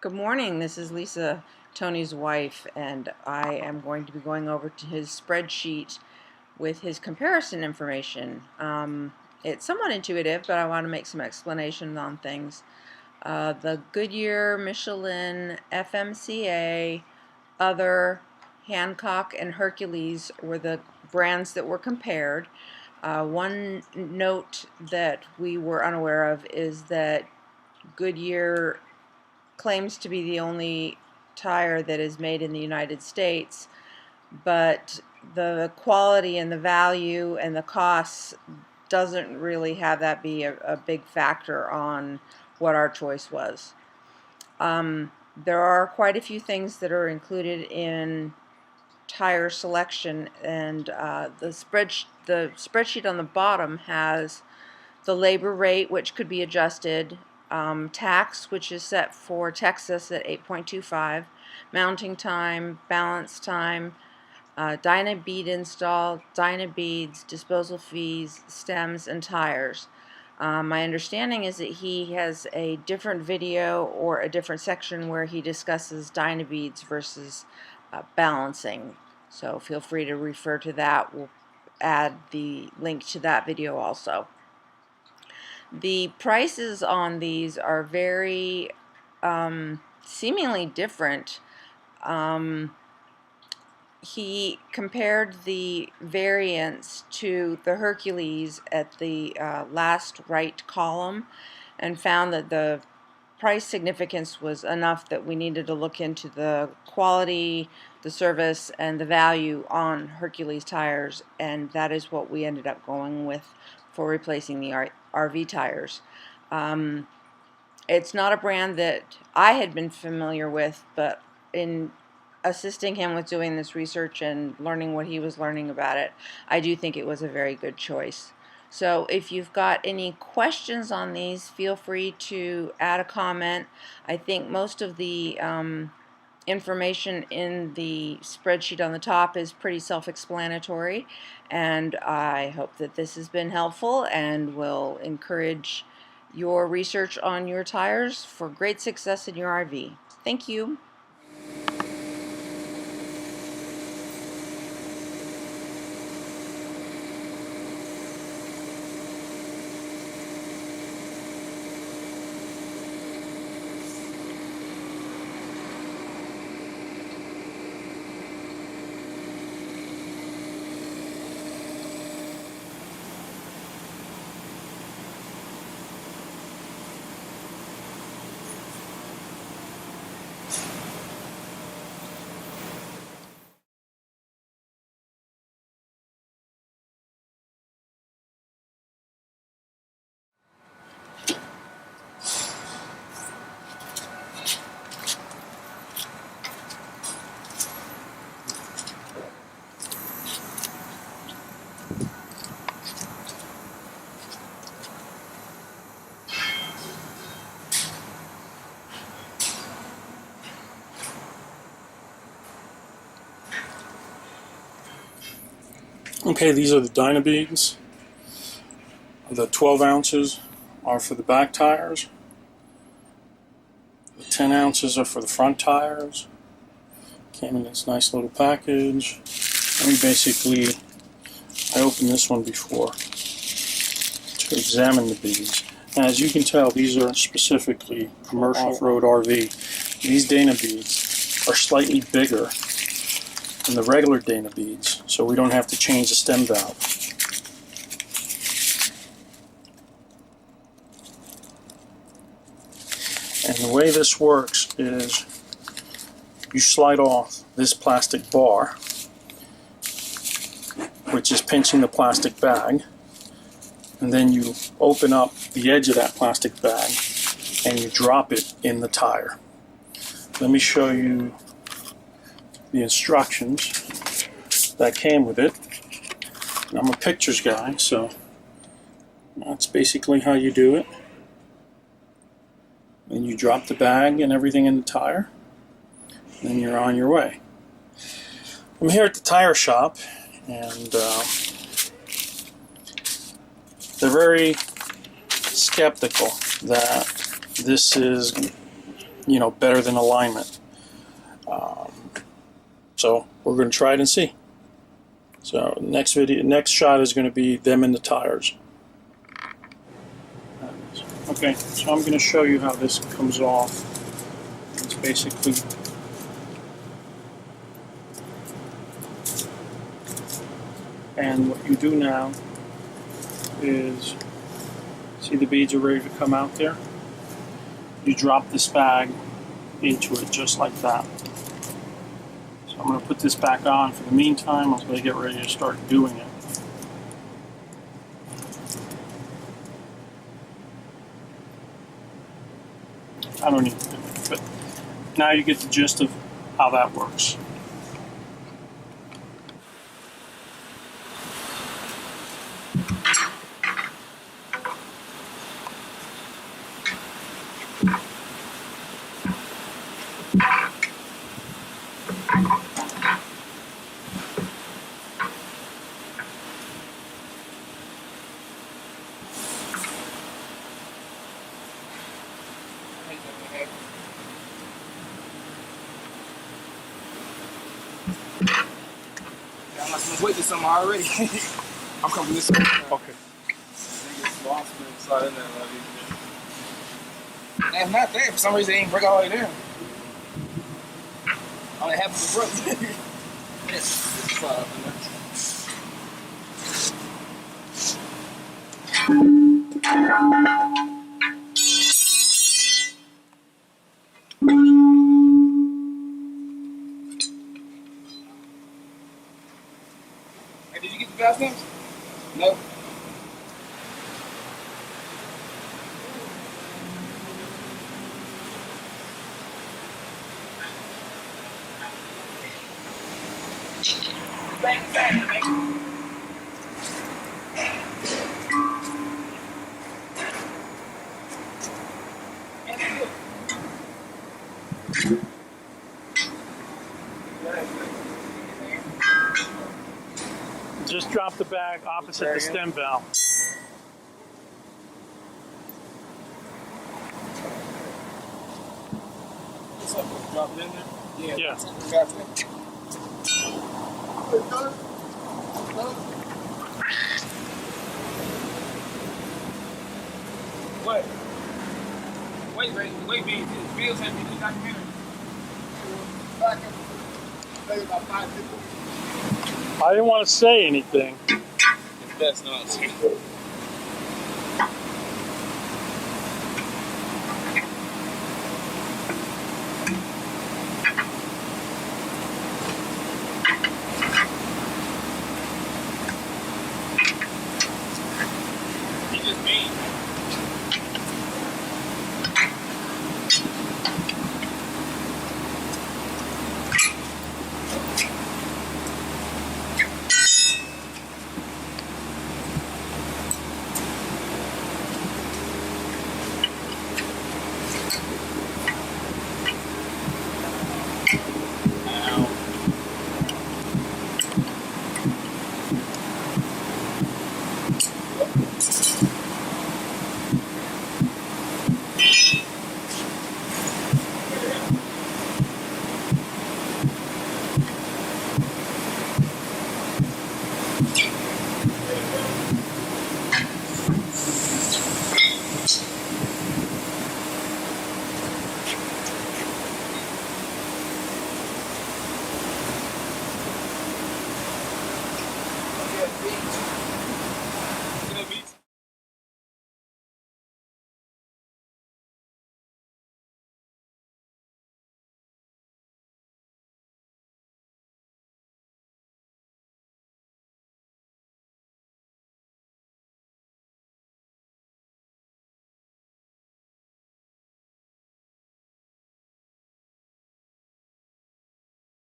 Good morning, this is Lisa, Tony's wife, and I am going to be going over to his spreadsheet with his comparison information. It's somewhat intuitive, but I want to make some explanations on things. The Goodyear, Michelin, FMCA, other, Hancock, and Hercules were the brands that were compared. One note that we were unaware of is that Goodyear claims to be the only tire that is made in the United States, but the quality and the value and the costs doesn't really have that be a big factor on what our choice was. There are quite a few things that are included in tire selection, and the spreadsheet on the bottom has the labor rate, which could be adjusted, tax, which is set for Texas at 8.25, mounting time, balance time, Dyna Bead install, Dyna Beads, disposal fees, stems, and tires. My understanding is that he has a different video or a different section where he discusses Dyna Beads versus balancing. So feel free to refer to that. We'll add the link to that video also. The prices on these are very seemingly different. He compared the variants to the Hercules at the last right column and found that the price significance was enough that we needed to look into the quality, the service, and the value on Hercules tires, and that is what we ended up going with for replacing the RV tires. It's not a brand that I had been familiar with, but in assisting him with doing this research and learning what he was learning about it, I do think it was a very good choice. So if you've got any questions on these, feel free to add a comment. I think most of the information in the spreadsheet on the top is pretty self-explanatory, and I hope that this has been helpful and will encourage your research on your tires for great success in your RV. Thank you. Okay, these are the Dyna Beads. The 12 ounces are for the back tires. The 10 ounces are for the front tires. Came in this nice little package. And I opened this one before to examine the beads. And as you can tell, these are specifically commercial off-road RV. These Dyna Beads are slightly bigger than the regular Dyna Beads, so we don't have to change the stem valve. And the way this works is you slide off this plastic bar, which is pinching the plastic bag, and then you open up the edge of that plastic bag and you drop it in the tire. Let me show you the instructions that came with it. And I'm a pictures guy, so that's basically how you do it. And you drop the bag and everything in the tire, and you're on your way. I'm here at the tire shop, and they're very skeptical that this is you know, better than alignment. So we're going to try it and see. So next shot is going to be them in the tires. Okay, so I'm going to show you how this comes off. It's basically and what you do now is, see the beads are ready to come out there? You drop this bag into it just like that. So I'm going to put this back on for the meantime until they get ready to start doing it. I don't need to do it, but now you get the gist of how that works. I'm not supposed to wait this summer already. I'm coming this summer. Okay. That's not there. For some reason, it ain't break all the way down. Only half of the broke. It's slide up in there. Hey, did you get the fast names? No. Bang, bang, bang. Just drop the bag opposite the stem valve. What's up? Drop it in there? Yeah. What? Wait, Bills had me do documentary. I didn't want to say anything. It's best not to.